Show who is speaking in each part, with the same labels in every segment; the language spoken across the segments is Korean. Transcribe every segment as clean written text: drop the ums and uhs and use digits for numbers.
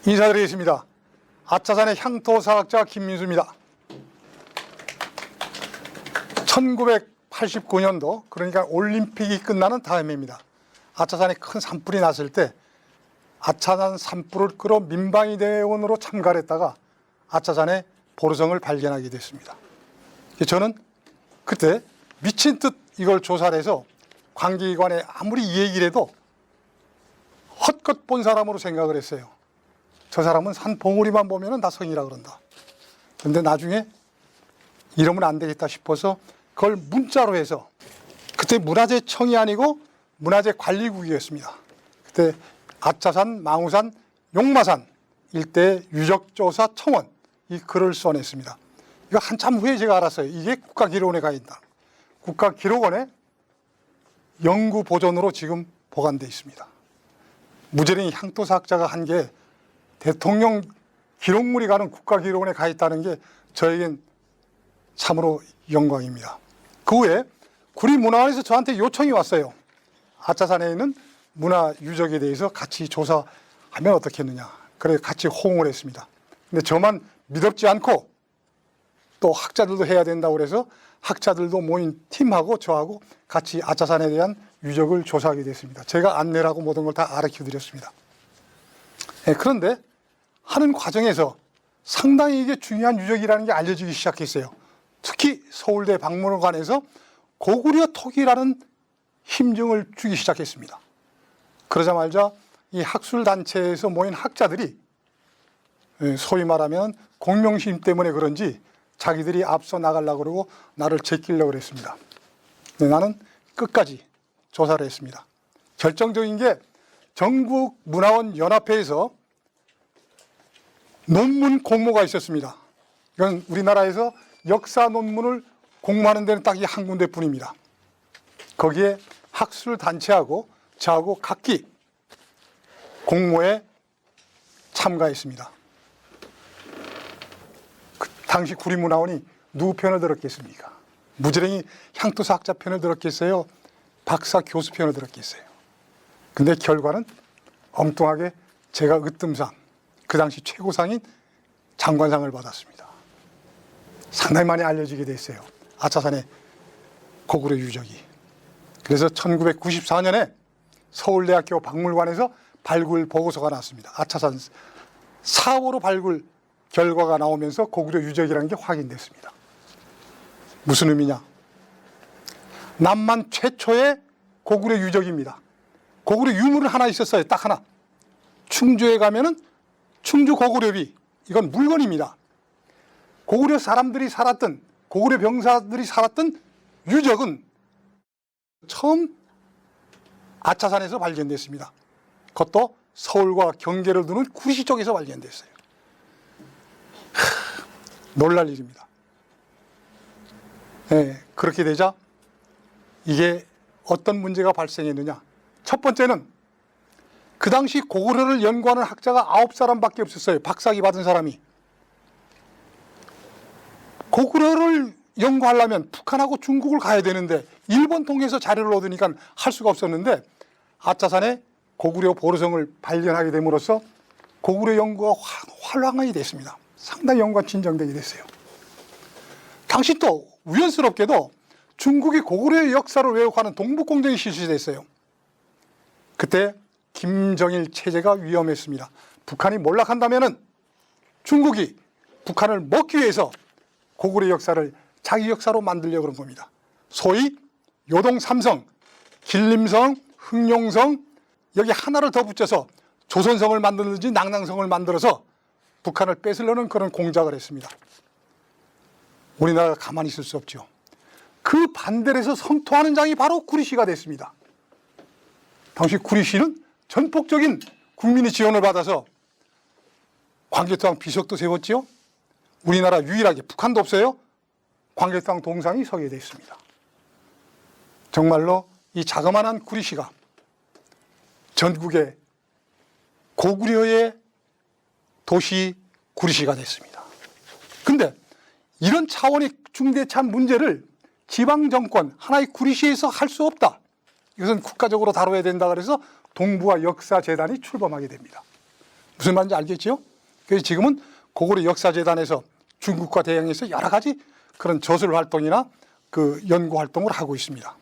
Speaker 1: 인사드리겠습니다. 아차산의 향토사학자 김민수입니다. 1989년도 그러니까 올림픽이 끝나는 다음해입니다. 아차산에 큰 산불이 났을 때 아차산 산불을 끌어 민방위 대원으로 참가를 했다가 아차산의 보르성을 발견하게 됐습니다. 저는 그때 미친 듯 이걸 조사를 해서 관계기관에 아무리 이 얘기를 해도 헛것 본 사람으로 생각을 했어요. 저 사람은 산 봉우리만 보면 다 성이라 그런다. 그런데 나중에 이러면 안 되겠다 싶어서 그걸 문자로 해서, 그때 문화재청이 아니고 문화재관리국이었습니다. 그때 아차산, 망우산, 용마산 일대 유적조사 청원 이 글을 써냈습니다. 이거 한참 후에 제가 알았어요. 이게 국가기록원에 가 있다. 국가기록원에 영구 보존으로 지금 보관되어 있습니다. 무재랭이 향토사학자가 한 게 대통령 기록물이 가는 국가기록원에 가 있다는 게 저에겐 참으로 영광입니다. 그 후에 구리문화원에서 저한테 요청이 왔어요. 아차산에 있는 문화유적에 대해서 같이 조사하면 어떻겠느냐. 그래서 같이 호응을 했습니다. 근데 저만 믿었지 않고 또 학자들도 해야 된다고 그래서 학자들도 모인 팀하고 저하고 같이 아차산에 대한 유적을 조사하게 됐습니다. 제가 안내라고 모든 걸 다 가르쳐 드렸습니다. 그런데 하는 과정에서 상당히 이게 중요한 유적이라는 게 알려지기 시작했어요. 특히 서울대 박물관에서 고구려 토기라는 힘증을 주기 시작했습니다. 그러자마자 이 학술단체에서 모인 학자들이 소위 말하면 공명심 때문에 그런지 자기들이 앞서 나가려고 그러고 나를 제끼려고 그랬습니다. 근데 나는 끝까지 조사를 했습니다. 결정적인 게 전국문화원 연합회에서 논문 공모가 있었습니다. 이건 우리나라에서 역사 논문을 공모하는 데는 딱 이 한 군데뿐입니다. 거기에 학술단체하고 저하고 각기 공모에 참가했습니다. 당시 구리문화원이 누구 편을 들었겠습니까? 무재랭이 향토사학자 편을 들었겠어요? 박사 교수 편을 들었겠어요? 근데 결과는 엉뚱하게 제가 으뜸상, 그 당시 최고상인 장관상을 받았습니다. 상당히 많이 알려지게 됐어요. 아차산의 고구려 유적이. 그래서 1994년에 서울대학교 박물관에서 발굴 보고서가 나왔습니다. 아차산 4호로 발굴 결과가 나오면서 고구려 유적이라는 게 확인됐습니다. 무슨 의미냐? 남만 최초의 고구려 유적입니다. 고구려 유물은 하나 있었어요. 딱 하나. 충주에 가면은 충주 고구려비, 이건 물건입니다. 고구려 사람들이 살았던, 고구려 병사들이 살았던 유적은 처음 아차산에서 발견됐습니다. 그것도 서울과 경계를 두는 구리시 쪽에서 발견됐어요. 놀랄 일입니다. 그렇게 되자 이게 어떤 문제가 발생했느냐. 첫 번째는 그 당시 고구려를 연구하는 학자가 9사람밖에 없었어요. 박사학위 받은 사람이. 고구려를 연구하려면 북한하고 중국을 가야 되는데 일본 통해서 자료를 얻으니까 할 수가 없었는데 아차산에 고구려 보르성을 발견하게 됨으로써 고구려 연구가 활황하게 됐습니다. 상당히 연구가 진정되게 됐어요. 당시 또 우연스럽게도 중국이 고구려의 역사를 왜곡하는 동북공정이 실시됐어요. 그때 김정일 체제가 위험했습니다. 북한이 몰락한다면은 중국이 북한을 먹기 위해서 고구려 역사를 자기 역사로 만들려고 그런 겁니다. 소위 요동 삼성, 길림성, 흑룡성 여기 하나를 더 붙여서 조선성을 만들든지 낙랑성을 만들어서 북한을 뺏으려는 그런 공작을 했습니다. 우리나라가 가만히 있을 수 없죠. 그 반대를 해서 성토하는 장이 바로 구리시가 됐습니다. 당시 구리시는 전폭적인 국민의 지원을 받아서 광개토항 비석도 세웠지요. 우리나라 유일하게, 북한도 없어요, 광개토항 동상이 서게 됐습니다. 정말로 이 자그마한 구리시가 전국의 고구려의 도시 구리시가 됐습니다. 근데 이런 차원의 중대한 문제를 지방정권, 하나의 구리시에서 할 수 없다. 이것은 국가적으로 다뤄야 된다 그래서 동북아 역사재단이 출범하게 됩니다. 무슨 말인지 알겠죠? 그래서 지금은 고구려 역사재단에서 중국과 대항해서 여러 가지 그런 저술 활동이나 그 연구 활동을 하고 있습니다.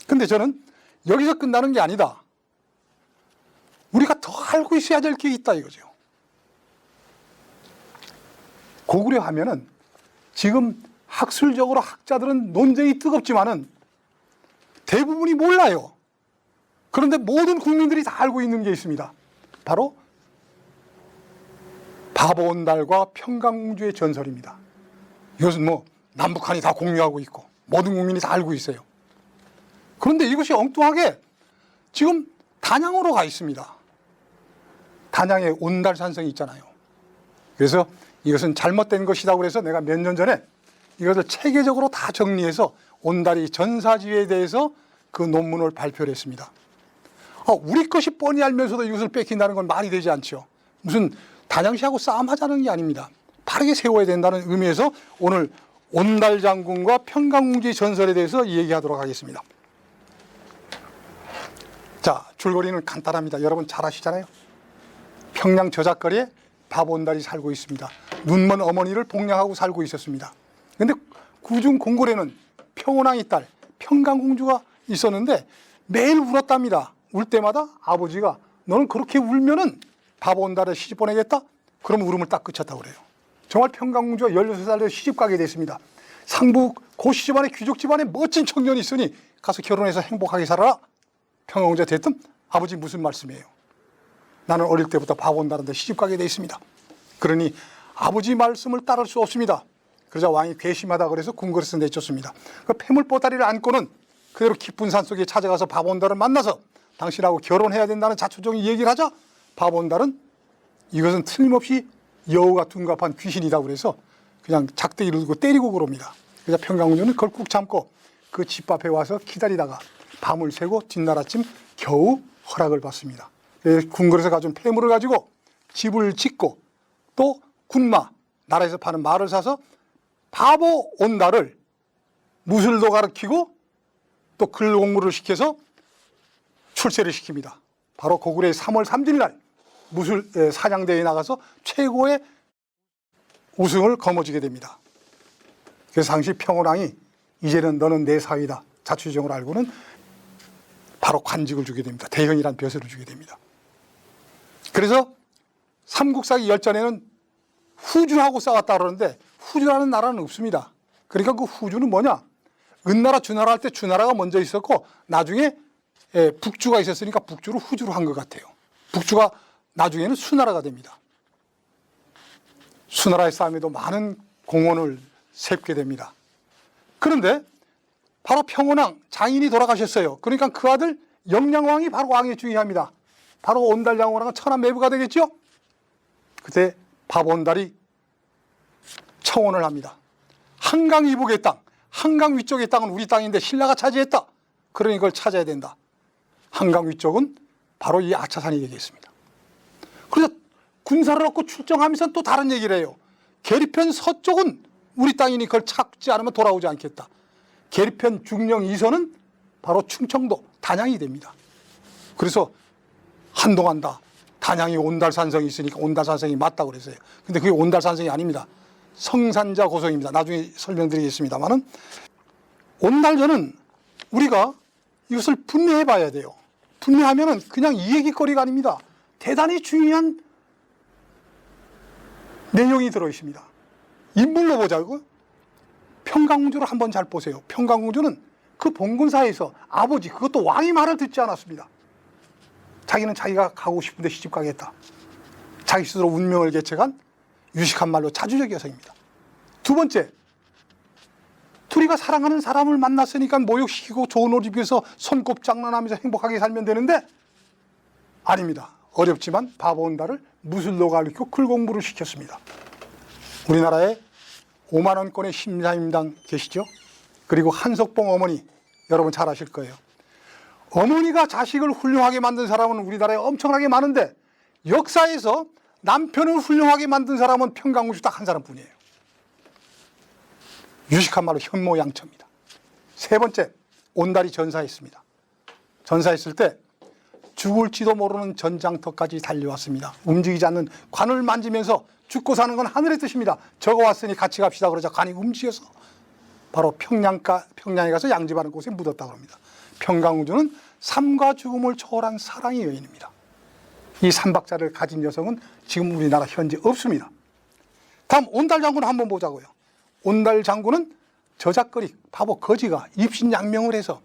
Speaker 1: 근데 저는 여기서 끝나는 게 아니다. 우리가 더 알고 있어야 될 게 있다 이거죠. 고구려 하면은 지금 학술적으로 학자들은 논쟁이 뜨겁지만은 대부분이 몰라요. 그런데 모든 국민들이 다 알고 있는 게 있습니다. 바로 바보온달과 평강공주의 전설입니다. 이것은 뭐 남북한이 다 공유하고 있고 모든 국민이 다 알고 있어요. 그런데 이것이 엉뚱하게 지금 단양으로 가 있습니다. 단양에 온달산성이 있잖아요. 그래서 이것은 잘못된 것이다 그래서 내가 몇 년 전에 이것을 체계적으로 다 정리해서 온달이 전사지에 대해서 그 논문을 발표를 했습니다. 우리 것이 뻔히 알면서도 이것을 뺏긴다는 건 말이 되지 않죠. 무슨 단양시하고 싸움하자는 게 아닙니다. 바르게 세워야 된다는 의미에서 오늘 온달 장군과 평강공주의 전설에 대해서 얘기하도록 하겠습니다. 자, 줄거리는 간단합니다. 여러분 잘 아시잖아요. 평양 저작거리에 바보온달이 살고 있습니다. 눈먼 어머니를 복양하고 살고 있었습니다. 그런데 구중 궁궐에는 평온왕의 딸 평강공주가 있었는데 매일 울었답니다. 울 때마다 아버지가 너는 그렇게 울면은 바보온달에 시집 보내겠다? 그럼 울음을 딱 그쳤다고 그래요. 정말 평강공주가 16살에 시집 가게 됐습니다. 상부 고시 집안의 귀족 집안에 멋진 청년이 있으니 가서 결혼해서 행복하게 살아라. 평강공주가 됐든 아버지 무슨 말씀이에요? 나는 어릴 때부터 바보온달한테 시집 가게 돼 있습니다. 그러니 아버지 말씀을 따를 수 없습니다. 그러자 왕이 괘씸하다 그래서 궁궐에서 내쫓습니다. 그 폐물 보따리를 안고는 그대로 깊은 산속에 찾아가서 바보온달을 만나서 당신하고 결혼해야 된다는 자초적인 얘기를 하자 바보온달은 이것은 틀림없이 여우가 둔갑한 귀신이다 그래서 그냥 작대기를 들고 때리고 그럽니다. 그래서 평강공주는 그걸 꾹 참고 그 집 앞에 와서 기다리다가 밤을 새고 뒷날 아침 겨우 허락을 받습니다. 궁궐에서 가져온 폐물을 가지고 집을 짓고 또 군마, 나라에서 파는 말을 사서 바보온달을 무술도 가르치고 또 글 공부를 시켜서 출세를 시킵니다. 바로 고구려의 3월 3일 날 무술 사냥대회에 나가서 최고의 우승을 거머쥐게 됩니다. 그래서 당시 평온왕이 이제는 너는 내 사위다 자초지종을 알고는 바로 관직을 주게 됩니다. 대형이란 벼슬을 주게 됩니다. 그래서 삼국사기 열전에는 후주하고 싸웠다 그러는데 후주라는 나라는 없습니다. 그러니까 그 후주는 뭐냐? 은나라 주나라 할 때 주나라가 먼저 있었고 나중에 북주가 있었으니까 북주를 후주로 한 것 같아요. 북주가 나중에는 수나라가 됩니다. 수나라의 싸움에도 많은 공헌을 세우게 됩니다. 그런데 바로 평온왕 장인이 돌아가셨어요. 그러니까 그 아들 영량왕이 바로 왕에 주의합니다. 바로 온달장군왕은 천하매부가 되겠죠. 그때 바보온달이 청원을 합니다. 한강 이북의 땅, 한강 위쪽의 땅은 우리 땅인데 신라가 차지했다. 그러니 그걸 찾아야 된다. 한강 위쪽은 바로 이 아차산이 되겠습니다. 그래서 군사를 얻고 출정하면서 또 다른 얘기를 해요. 계리편 서쪽은 우리 땅이니 그걸 찾지 않으면 돌아오지 않겠다. 계리편 중령 이서는 바로 충청도 단양이 됩니다. 그래서 한동안 다 단양이 온달산성이 있으니까 온달산성이 맞다고 그랬어요. 근데 그게 온달산성이 아닙니다. 성산자 고성입니다. 나중에 설명드리겠습니다만은 온달전은 우리가 이것을 분해해 봐야 돼요. 분해하면은 그냥 이 얘기거리가 아닙니다. 대단히 중요한 내용이 들어 있습니다. 인물로 보자고. 평강공주를 한번 잘 보세요. 평강공주는 그 봉건사에서 아버지, 그것도 왕의 말을 듣지 않았습니다. 자기는 자기가 가고 싶은데 시집 가겠다. 자기 스스로 운명을 개척한 유식한 말로 자주적 여성입니다. 두 번째, 둘이가 사랑하는 사람을 만났으니까 모욕시키고 좋은 옷 입혀서 손꼽 장난하면서 행복하게 살면 되는데 아닙니다. 어렵지만 바보온달을 무술도 가르치고 글 공부를 시켰습니다. 우리나라에 5만 원권의 심사임당 계시죠? 그리고 한석봉 어머니 여러분 잘 아실 거예요. 어머니가 자식을 훌륭하게 만든 사람은 우리나라에 엄청나게 많은데 역사에서 남편을 훌륭하게 만든 사람은 평강공주 딱 한 사람뿐이에요. 유식한 말로 현모양처입니다. 세 번째, 온달이 전사했습니다. 전사했을 때 죽을지도 모르는 전장터까지 달려왔습니다. 움직이지 않는 관을 만지면서 죽고 사는 건 하늘의 뜻입니다. 적어왔으니 같이 갑시다 그러자 관이 움직여서 바로 평양에 가서 양지바른 곳에 묻었다고 합니다. 평강우주는 삶과 죽음을 초월한 사랑의 여인입니다. 이 삼박자를 가진 여성은 지금 우리나라 현재 없습니다. 다음 온달 장군을 한번 보자고요. 온달 장군은 저작거리 바보 거지가 입신양명을 해서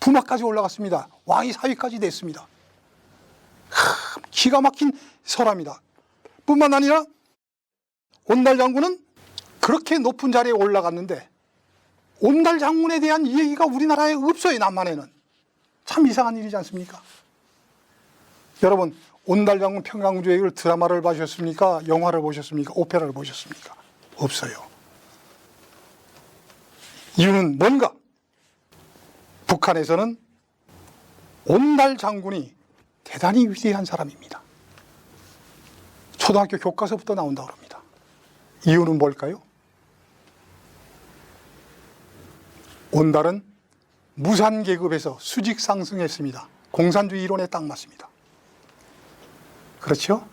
Speaker 1: 부마까지 올라갔습니다. 왕이 사위까지 됐습니다. 기가 막힌 설화입니다. 뿐만 아니라 온달 장군은 그렇게 높은 자리에 올라갔는데 온달 장군에 대한 얘기가 우리나라에 없어요. 남한에는. 참 이상한 일이지 않습니까? 여러분, 온달 장군 평강우주 얘기를 드라마를 보셨습니까? 영화를 보셨습니까? 오페라를 보셨습니까? 없어요. 이유는 뭔가? 북한에서는 온달 장군이 대단히 위대한 사람입니다. 초등학교 교과서부터 나온다고 합니다. 이유는 뭘까요? 온달은 무산계급에서 수직 상승했습니다. 공산주의 이론에 딱 맞습니다. 그렇죠?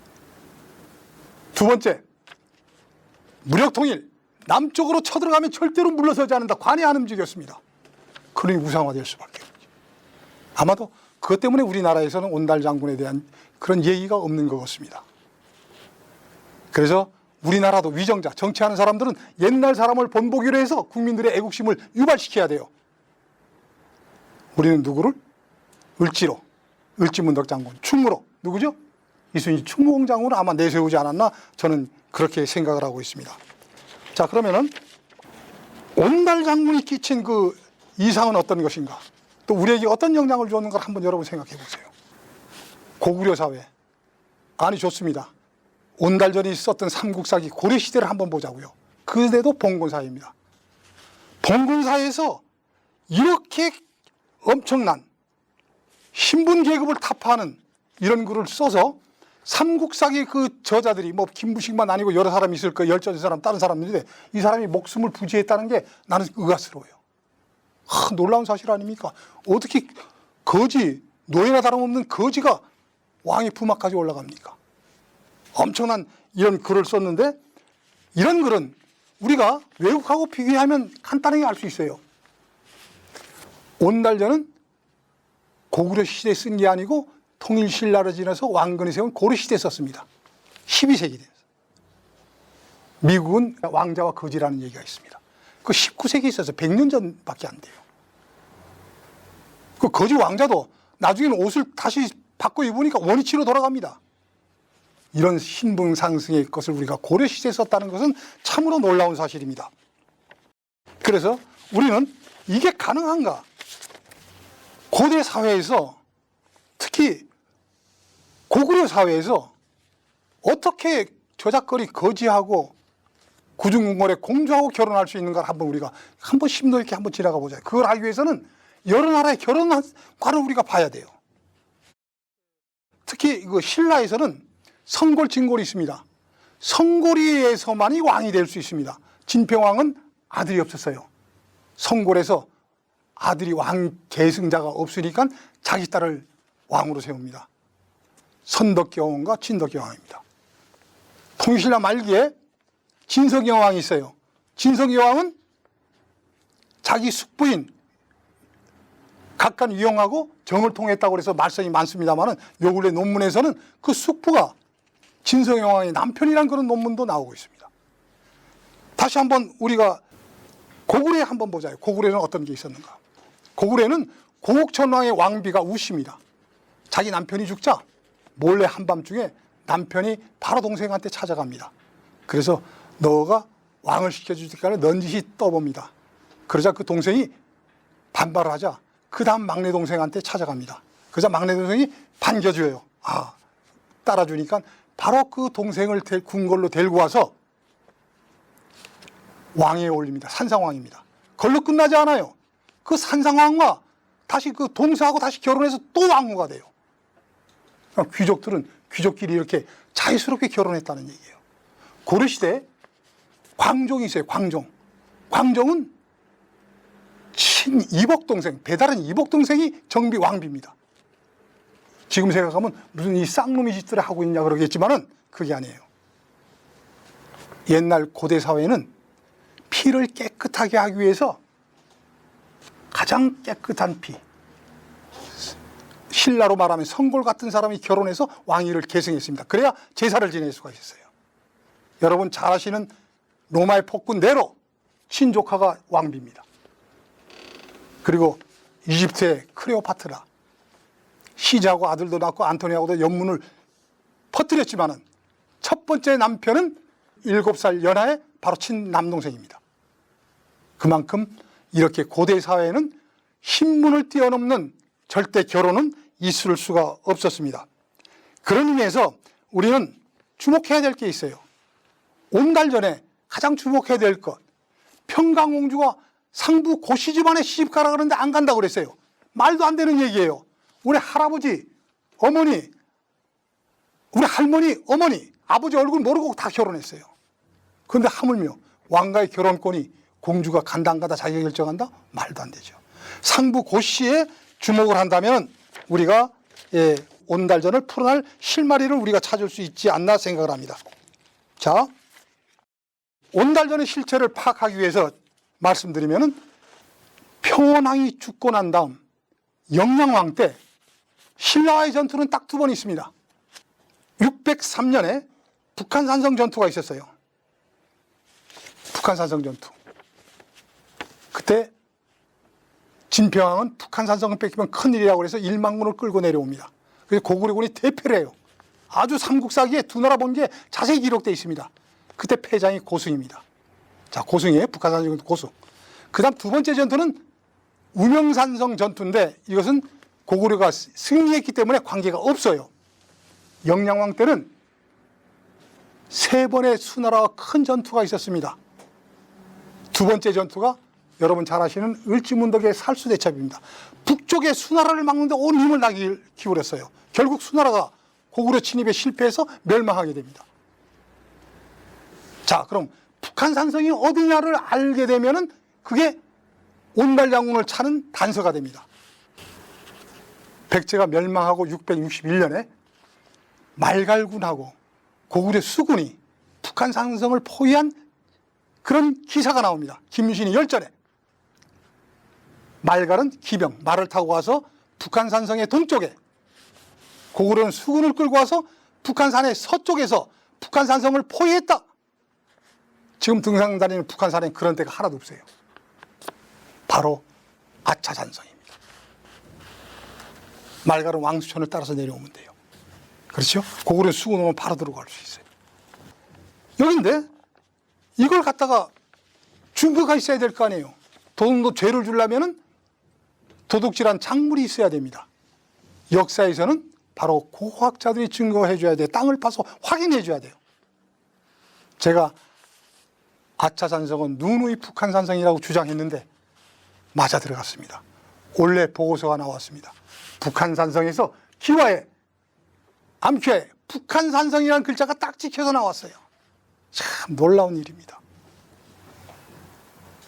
Speaker 1: 두 번째, 무력통일. 남쪽으로 쳐들어가면 절대로 물러서지 않는다. 관이 안 움직였습니다. 그러니 우상화될 수밖에 없죠. 아마도 그것 때문에 우리나라에서는 온달 장군에 대한 그런 예의가 없는 것 같습니다. 그래서 우리나라도 위정자, 정치하는 사람들은 옛날 사람을 본보기로 해서 국민들의 애국심을 유발시켜야 돼요. 우리는 누구를? 을지로, 을지문덕 장군, 충무로, 누구죠? 이순신 충무공 장군을 아마 내세우지 않았나 저는 그렇게 생각을 하고 있습니다. 자, 그러면은 온달 장군이 끼친 그 이상은 어떤 것인가? 또 우리에게 어떤 영향을 줬는가 한번 여러분 생각해 보세요. 고구려 사회. 아니 좋습니다. 온달전이 썼던 삼국사기 고려시대를 한번 보자고요. 그때도 봉건사회입니다. 봉건사회에서 이렇게 엄청난 신분계급을 타파하는 이런 글을 써서 삼국사기 그 저자들이 뭐 김부식만 아니고 여러 사람이 있을 거예요. 열전 사람, 다른 사람들인데 이 사람이 목숨을 부지했다는 게 나는 의아스러워요. 놀라운 사실 아닙니까? 어떻게 거지, 노예나 다름없는 거지가 왕의 부마까지 올라갑니까? 엄청난 이런 글을 썼는데 이런 글은 우리가 외국하고 비교하면 간단하게 알 수 있어요. 온달전은 고구려 시대에 쓴 게 아니고 통일신라를 지나서 왕건이 세운 고려시대에 썼습니다. 12세기 돼서. 미국은 왕자와 거지라는 얘기가 있습니다. 그 19세기에 있어서 100년 전밖에 안 돼요. 그 거지 왕자도 나중에는 옷을 다시 바꿔 입으니까 원위치로 돌아갑니다. 이런 신분 상승의 것을 우리가 고려시대에 썼다는 것은 참으로 놀라운 사실입니다. 그래서 우리는 이게 가능한가? 고대 사회에서 특히 고구려 사회에서 어떻게 저작거리 거지하고 구중궁궐의 공주하고 결혼할 수 있는가를 한번 우리가 한번 심도 있게 한번 지나가 보자. 그걸 알기 위해서는 여러 나라의 결혼관을 우리가 봐야 돼요. 특히 그 신라에서는 성골, 진골이 있습니다. 성골이에서만이 왕이 될 수 있습니다. 진평왕은 아들이 없었어요. 성골에서 아들이 왕 계승자가 없으니까 자기 딸을 왕으로 세웁니다. 선덕여왕과 진덕여왕입니다. 통일신라 말기에 진석여왕이 있어요. 진석여왕은 자기 숙부인 각간 위영하고 정을 통했다고 해서 말씀이 많습니다만 요 근래 논문에서는 그 숙부가 진석여왕의 남편이라는 그런 논문도 나오고 있습니다. 다시 한번 우리가 고구려에 한번 보자요. 고구려는 어떤 게 있었는가? 고구려는 고국천왕의 왕비가 우씨입니다. 자기 남편이 죽자 몰래 한밤중에 남편이 바로 동생한테 찾아갑니다. 그래서 너가 왕을 시켜주니까 넌지시 떠봅니다. 그러자 그 동생이 반발을 하자 그 다음 막내 동생한테 찾아갑니다. 그러자 막내 동생이 반겨줘요. 따라주니까 바로 그 동생을 궁궐로 데리고 와서 왕위에 올립니다. 산상왕입니다. 걸로 끝나지 않아요. 그 산상왕과 다시 그 동서하고 다시 결혼해서 또 왕후가 돼요. 귀족들은 귀족끼리 이렇게 자유스럽게 결혼했다는 얘기예요. 고려시대에 광종이 있어요. 광종은 친이복 동생, 배다른 이복 동생이 정비 왕비입니다. 지금 생각하면 무슨 이 쌍놈이 짓들을 하고 있냐 그러겠지만은 그게 아니에요. 옛날 고대 사회는 피를 깨끗하게 하기 위해서 가장 깨끗한 피, 신라로 말하면 성골 같은 사람이 결혼해서 왕위를 계승했습니다. 그래야 제사를 지낼 수가 있었어요. 여러분 잘 아시는 로마의 폭군 네로, 신조카가 왕비입니다. 그리고 이집트의 클레오파트라, 시자하고 아들도 낳고 안토니하고도 연문을 퍼뜨렸지만은 첫 번째 남편은 7살 연하의 바로 친남동생입니다. 그만큼 이렇게 고대 사회에는 신분을 뛰어넘는 절대 결혼은 있을 수가 없었습니다. 그런 의미에서 우리는 주목해야 될 게 있어요. 온달 전에 가장 주목해야 될 것, 평강공주가 상부 고씨 집안에 시집가라 그러는데 안 간다고 그랬어요. 말도 안 되는 얘기예요. 우리 할아버지, 어머니, 우리 할머니, 어머니, 아버지 얼굴 모르고 다 결혼했어요. 그런데 하물며 왕가의 결혼권이 공주가 간다 안 간다 자기가 결정한다? 말도 안 되죠. 상부 고씨에 주목을 한다면 우리가 온달전을 풀어낼 실마리를 우리가 찾을 수 있지 않나 생각을 합니다. 자, 온달전의 실체를 파악하기 위해서 말씀드리면은 평원왕이 죽고 난 다음 영량왕 때 신라와의 전투는 딱 2번 있습니다. 603년에 북한산성 전투가 있었어요. 북한산성 전투. 그때 진평왕은 북한산성을 뺏기면 큰일이라고 해서 1만군을 끌고 내려옵니다. 그래서 고구려군이 대패를 해요. 아주 삼국사기에 두 나라 본 게 자세히 기록되어 있습니다. 그때 패장이 고승입니다. 자, 고승이에요. 북한산성 전투 고승. 그 다음 2번째 전투는 우명산성 전투인데 이것은 고구려가 승리했기 때문에 관계가 없어요. 영량왕 때는 3번의 수나라와 큰 전투가 있었습니다. 2번째 전투가 여러분 잘 아시는 을지문덕의 살수대첩입니다. 북쪽의 수나라를 막는데 온 힘을 다 기울였어요. 결국 수나라가 고구려 침입에 실패해서 멸망하게 됩니다. 자, 그럼 북한산성이 어디냐를 알게 되면은 그게 온달장군을 찾는 단서가 됩니다. 백제가 멸망하고 661년에 말갈군하고 고구려 수군이 북한산성을 포위한 그런 기사가 나옵니다. 김유신이 열전에. 말갈은 기병, 말을 타고 와서 북한산성의 동쪽에, 고구려는 수군을 끌고 와서 북한산의 서쪽에서 북한산성을 포위했다. 지금 등산 다니는 북한산에 그런 데가 하나도 없어요. 바로 아차산성입니다. 말갈은 왕수천을 따라서 내려오면 돼요. 그렇죠? 고구려 수군 오면 바로 들어갈 수 있어요. 여긴데 이걸 갖다가 증거가 있어야 될 거 아니에요. 도둑도 죄를 주려면은 도둑질한 작물이 있어야 됩니다. 역사에서는 바로 고고학자들이 증거해 줘야 돼요. 땅을 파서 확인해 줘야 돼요. 제가 아차산성은 누누이 북한산성이라고 주장했는데 맞아 들어갔습니다. 원래 보고서가 나왔습니다. 북한산성에서 기와에 암표에 북한산성이라는 글자가 딱 찍혀서 나왔어요. 참 놀라운 일입니다.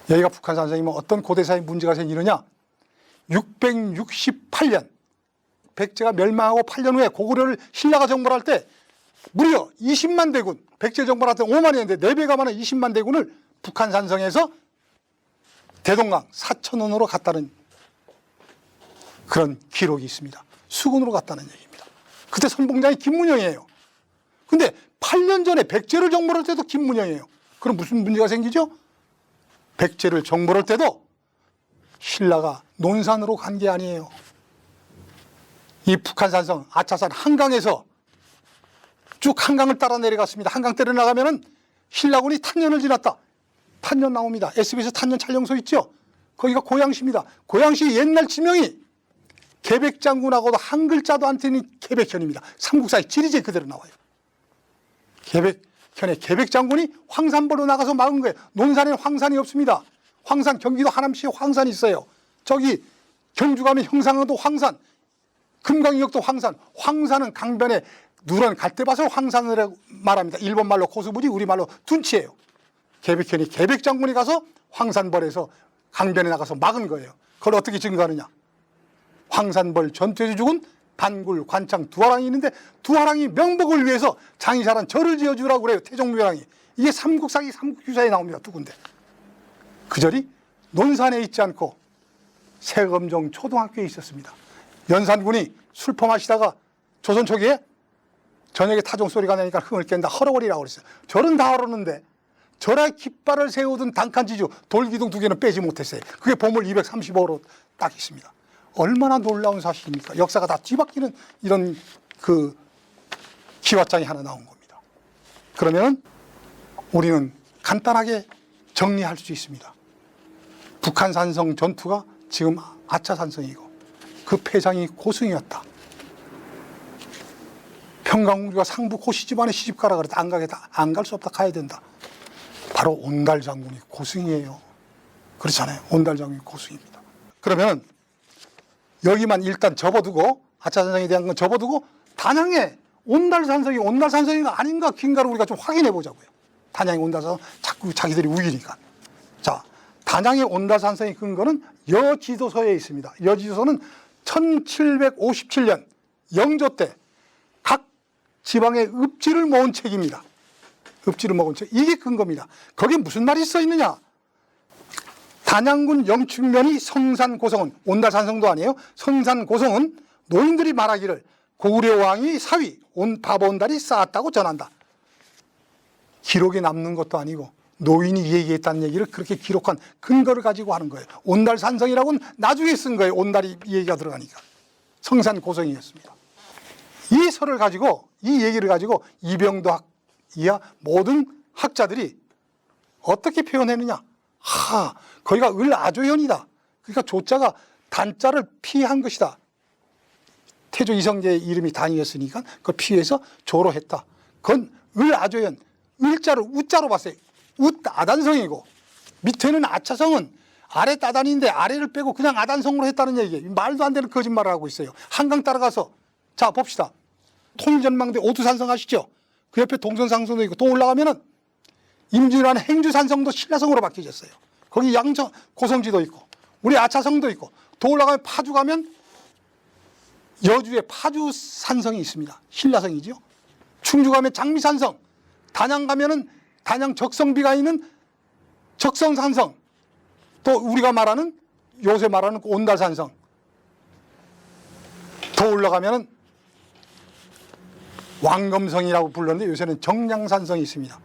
Speaker 1: 여기가 북한산성이면 어떤 고대사의 문제가 생기느냐? 668년 백제가 멸망하고 8년 후에 고구려를 신라가 정벌할 때 무려 20만 대군, 백제 정벌할 때 5만이었는데 4배가 많은 20만 대군을 북한산성에서 대동강 사천원으로 갔다는 그런 기록이 있습니다. 수군으로 갔다는 얘기입니다. 그때 선봉장이 김문영이에요. 근데 8년 전에 백제를 정벌할 때도 김문영이에요. 그럼 무슨 문제가 생기죠? 백제를 정벌할 때도 신라가 논산으로 간 게 아니에요. 이 북한산성 아차산 한강에서 쭉 한강을 따라 내려갔습니다. 한강 때려 나가면은 신라군이 탄년을 지났다. 탄년 나옵니다. SBS 탄년 촬영소 있죠? 거기가 고양시입니다. 고양시 옛날 지명이 계백장군하고도 한 글자도 안 틀린 계백현입니다. 삼국사의 지리제 그대로 나와요. 계백현의 계백장군이 황산벌로 나가서 막은 거예요. 논산에는 황산이 없습니다. 황산, 경기도 하남시에 황산이 있어요. 저기 경주 가면 형상도 황산, 금강역도 황산. 황산은 강변에 누런 갈대밭을 황산이라고 말합니다. 일본 말로 고수부지, 우리 말로 둔치예요. 계백현이 계백장군이 가서 황산벌에서 강변에 나가서 막은 거예요. 그걸 어떻게 증거하느냐? 황산벌 전투에서 죽은 반굴, 관창 두 화랑이 있는데 두 화랑이 명복을 위해서 장이사란 절을 지어주라고 그래요. 태종묘랑이. 이게 삼국사기 삼국유사에 나옵니다. 두 군데. 그 절이 논산에 있지 않고 세검정 초등학교에 있었습니다. 연산군이 술 퍼마시다가 조선 초기에 저녁에 타종 소리가 나니까 흥을 깬다 헐어버리라고 그랬어요. 절은 다 헐었는데 절에 깃발을 세우던 단칸지주 돌기둥 두 개는 빼지 못했어요. 그게 보물 235호로 딱 있습니다. 얼마나 놀라운 사실입니까? 역사가 다 뒤바뀌는 이런 그 기왓장이 하나 나온 겁니다. 그러면 우리는 간단하게 정리할 수 있습니다. 북한 산성 전투가 지금 아차산성이고 그 패장이 고승이었다. 평강우리가 상부 고시 집안에 시집가라 그랬다. 안 가겠다. 안 갈 수 없다. 가야 된다. 바로 온달 장군이 고승이에요. 그렇잖아요. 온달 장군이 고승입니다. 그러면 여기만 일단 접어두고 아차산성에 대한 건 접어두고 단양에 온달산성이 온달산성인가 아닌가 긴가를 우리가 좀 확인해 보자고요. 단양의 온달산성 자꾸 자기들이 우기니까. 자, 단양의 온달산성의 근거는 여지도서에 있습니다. 여지도서는 1757년 영조 때 각 지방의 읍지를 모은 책입니다. 읍지를 모은 책. 이게 근거입니다. 거기에 무슨 말이 써 있느냐? 단양군 영축면이 성산고성은 온달산성도 아니에요. 성산고성은 노인들이 말하기를 고구려 왕이 사위 바보온달이 쌓았다고 전한다. 기록에 남는 것도 아니고 노인이 얘기했다는 얘기를 그렇게 기록한 근거를 가지고 하는 거예요. 온달산성이라고는 나중에 쓴 거예요. 온달이 얘기가 들어가니까. 성산고성이었습니다. 이 설을 가지고 이 얘기를 가지고 이병도 이하 모든 학자들이 어떻게 표현했느냐? 거기가 을아조연이다. 그러니까 조자가 단자를 피한 것이다. 태조 이성계의 이름이 단이었으니까 그걸 피해서 조로 했다. 그건 을아조연, 을자를 우자로 봤어요. 아단성이고 밑에는 아차성은 아래 따단인데 아래를 빼고 그냥 아단성으로 했다는 얘기예요. 말도 안 되는 거짓말을 하고 있어요. 한강 따라가서 자 봅시다. 통일전망대 오두산성 아시죠? 그 옆에 동선상성도 있고 또 올라가면은 임진왜란 행주산성도 신라성으로 바뀌어졌어요. 거기 양천 고성지도 있고 우리 아차성도 있고 더 올라가면 파주 가면 여주에 파주산성이 있습니다. 신라성이죠. 충주 가면 장미산성, 단양 가면은 단양 적성비가 있는 적성산성, 또 우리가 말하는 요새 말하는 온달산성, 더 올라가면은 왕검성이라고 불렀는데 요새는 정량산성이 있습니다.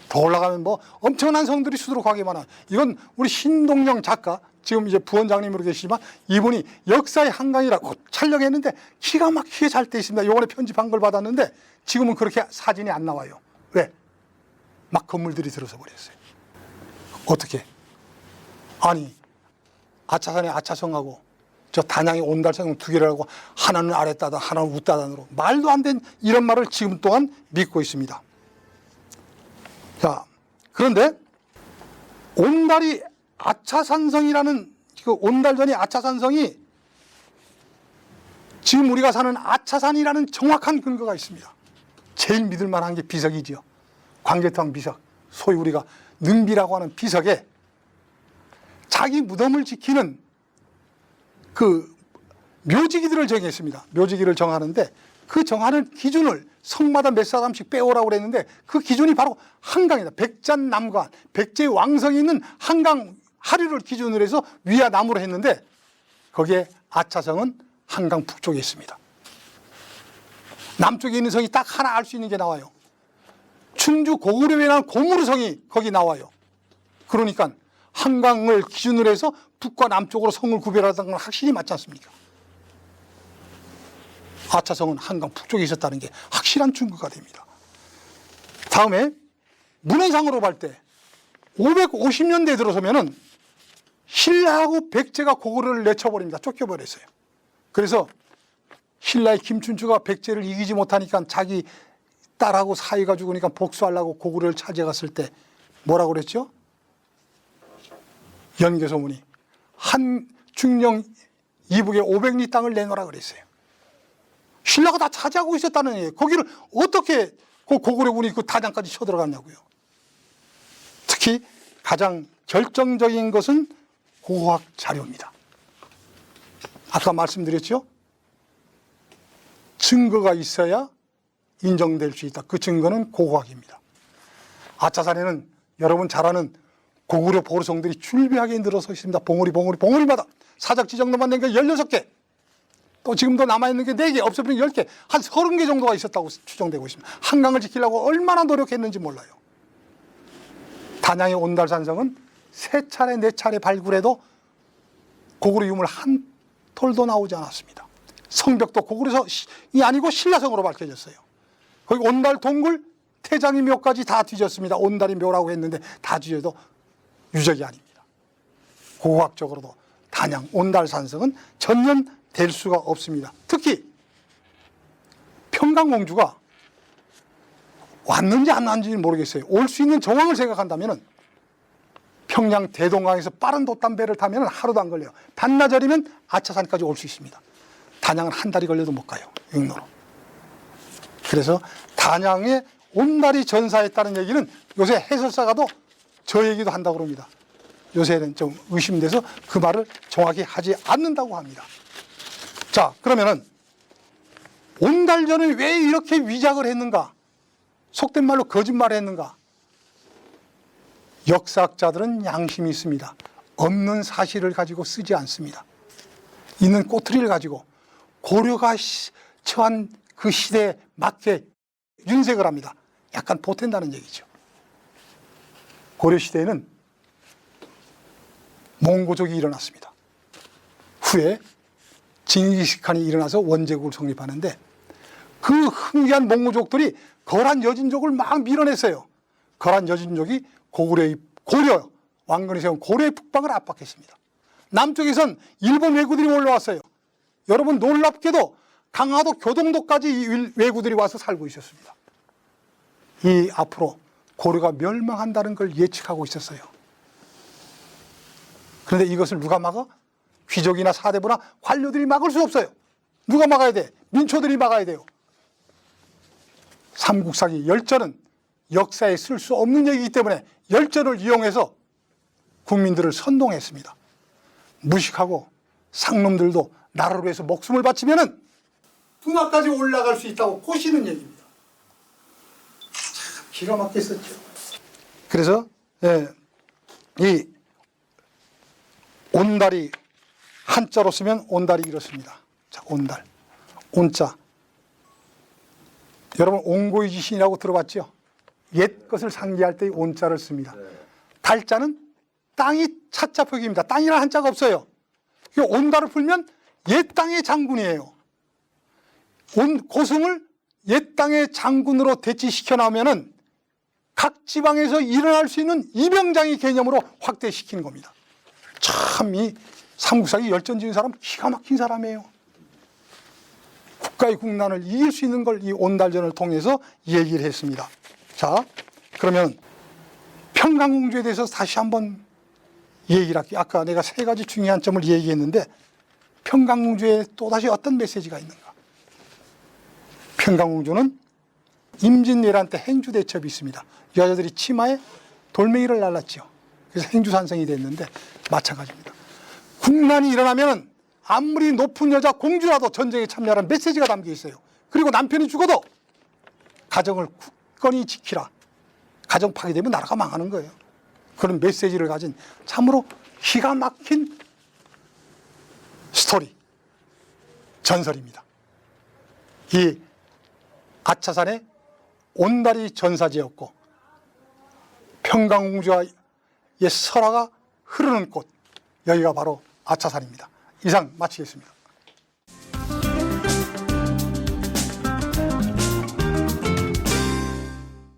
Speaker 1: 더 올라가면 뭐 엄청난 성들이 수두룩하게 많아요. 이건 우리 신동영 작가, 지금 이제 부원장님으로 계시지만 이분이 역사의 한강이라고 촬영했는데 기가 막히게 잘 돼 있습니다. 요번에 편집한 걸 받았는데 지금은 그렇게 사진이 안 나와요. 왜? 막 건물들이 들어서 버렸어요. 어떻게? 아니 아차산의 아차성하고 저 단양의 온달성 두 개를 하고 하나는 아랫따단 하나는 윗따단으로 말도 안 된 이런 말을 지금 또한 믿고 있습니다. 자, 그런데 온달이 아차산성이라는 그 온달전이 아차산성이 지금 우리가 사는 아차산이라는 정확한 근거가 있습니다. 제일 믿을 만한 게 비석이지요. 광개토왕 비석, 소위 우리가 능비라고 하는 비석에 자기 무덤을 지키는 그 묘지기들을 정했습니다. 묘지기를 정하는데 그 정하는 기준을 성마다 몇 사람씩 빼오라고 그랬는데 그 기준이 바로 한강이다. 백잔남관, 백제의 왕성이 있는 한강 하류를 기준으로 해서 위와 남으로 했는데 거기에 아차성은 한강 북쪽에 있습니다. 남쪽에 있는 성이 딱 하나 알 수 있는 게 나와요. 충주 고구려에 나온 고무르성이 거기 나와요. 그러니까 한강을 기준으로 해서 북과 남쪽으로 성을 구별하다는 건 확실히 맞지 않습니까? 아차성은 한강 북쪽에 있었다는 게 확실한 증거가 됩니다. 다음에 문헌상으로 볼 때 550년대에 들어서면은 신라하고 백제가 고구려를 내쳐버립니다. 쫓겨버렸어요. 그래서 신라의 김춘추가 백제를 이기지 못하니까 자기 딸하고 사위가 죽으니까 복수하려고 고구려를 차지해갔을 때 뭐라고 그랬죠? 연개소문이 한 중령 이북에 500리 땅을 내놓으라 그랬어요. 신라가 다 차지하고 있었다는 얘기예요. 거기를 어떻게 그 고구려군이 그 단양까지 쳐들어갔냐고요. 특히 가장 결정적인 것은 고고학 자료입니다. 아까 말씀드렸죠? 증거가 있어야 인정될 수 있다. 그 증거는 고고학입니다. 아차산에는 여러분 잘 아는 고구려 보르성들이 줄비하게 늘어서 있습니다. 봉우리마다 사작 지정도만 낸 게 16개, 또 지금도 남아있는 게 4개, 없어버린 10개, 한 30개 정도가 있었다고 추정되고 있습니다. 한강을 지키려고 얼마나 노력했는지 몰라요. 단양의 온달산성은 3차례 4차례 발굴해도 고구려 유물 한 톨도 나오지 않았습니다. 성벽도 고구려성이 아니고 신라성으로 밝혀졌어요. 거기 온달 동굴 태장이 묘까지 다 뒤졌습니다. 온달이 묘라고 했는데 다 뒤져도 유적이 아닙니다. 고고학적으로도 단양 온달산성은 전면 될 수가 없습니다. 특히 평강공주가 왔는지 안 왔는지는 모르겠어요. 올 수 있는 정황을 생각한다면 평양 대동강에서 빠른 돛담배를 타면 하루도 안 걸려요. 반나절이면 아차산까지 올 수 있습니다. 단양은 한 달이 걸려도 못 가요. 육로로. 그래서 단양에 온달이 전사했다는 얘기는 요새 해설사가도 저 얘기도 한다고 합니다. 요새는 좀 의심돼서 그 말을 정확히 하지 않는다고 합니다. 자, 그러면은 온달전을 왜 이렇게 위작을 했는가? 속된 말로 거짓말을 했는가? 역사학자들은 양심이 있습니다. 없는 사실을 가지고 쓰지 않습니다. 있는 꼬투리를 가지고 고려가 처한 그 시대에 맞게 윤색을 합니다. 약간 보탠다는 얘기죠. 고려시대에는 몽고족이 일어났습니다. 후에 징기스칸이 일어나서 원제국을 성립하는데 그 흥미한 몽고족들이 거란 여진족을 막 밀어냈어요. 거란 여진족이 고려 왕건이 세운 고려의 북방을 압박했습니다. 남쪽에선 일본 왜구들이 올라왔어요. 여러분 놀랍게도 강화도 교동도까지 왜구들이 와서 살고 있었습니다. 이 앞으로 고려가 멸망한다는 걸 예측하고 있었어요. 그런데 이것을 누가 막아? 귀족이나 사대부나 관료들이 막을 수 없어요. 누가 막아야 돼? 민초들이 막아야 돼요. 삼국사기 열전은 역사에 쓸 수 없는 얘기이기 때문에 열전을 이용해서 국민들을 선동했습니다. 무식하고 상놈들도 나라를 위해서 목숨을 바치면은 둔화까지 올라갈 수 있다고 꼬시는 얘기입니다. 참 기가 막혔었죠. 그래서 이 온달이 한자로 쓰면 온달이 이렇습니다. 자, 온달, 온자. 여러분 옹고이지신이라고 들어봤죠? 옛 것을 상기할 때 온자를 씁니다. 달자는 땅이 차자 표기입니다. 땅이라는 한자가 없어요. 온달을 풀면 옛 땅의 장군이에요. 고승을 옛 땅의 장군으로 대치시켜 나오면은 각 지방에서 일어날 수 있는 이병장의 개념으로 확대시키는 겁니다. 참 이 삼국사기 열전 지은 사람 기가 막힌 사람이에요. 국가의 국난을 이길 수 있는 걸 이 온달전을 통해서 얘기를 했습니다. 자, 그러면 평강공주에 대해서 다시 한번 얘기를 할게요. 아까 내가 3가지 중요한 점을 얘기했는데 평강공주에 또다시 어떤 메시지가 있는가? 평강공주는 임진왜란 때 행주대첩이 있습니다. 여자들이 치마에 돌멩이를 날랐죠. 그래서 행주산성이 됐는데 마찬가지입니다. 국난이 일어나면 아무리 높은 여자 공주라도 전쟁에 참여하는 메시지가 담겨 있어요. 그리고 남편이 죽어도 가정을 굳건히 지키라. 가정 파괴되면 나라가 망하는 거예요. 그런 메시지를 가진 참으로 기가 막힌 스토리, 전설입니다. 이 아차산에 온달이 전사지였고 평강공주의 설화가 흐르는 곳, 여기가 바로 아차산입니다. 이상 마치겠습니다.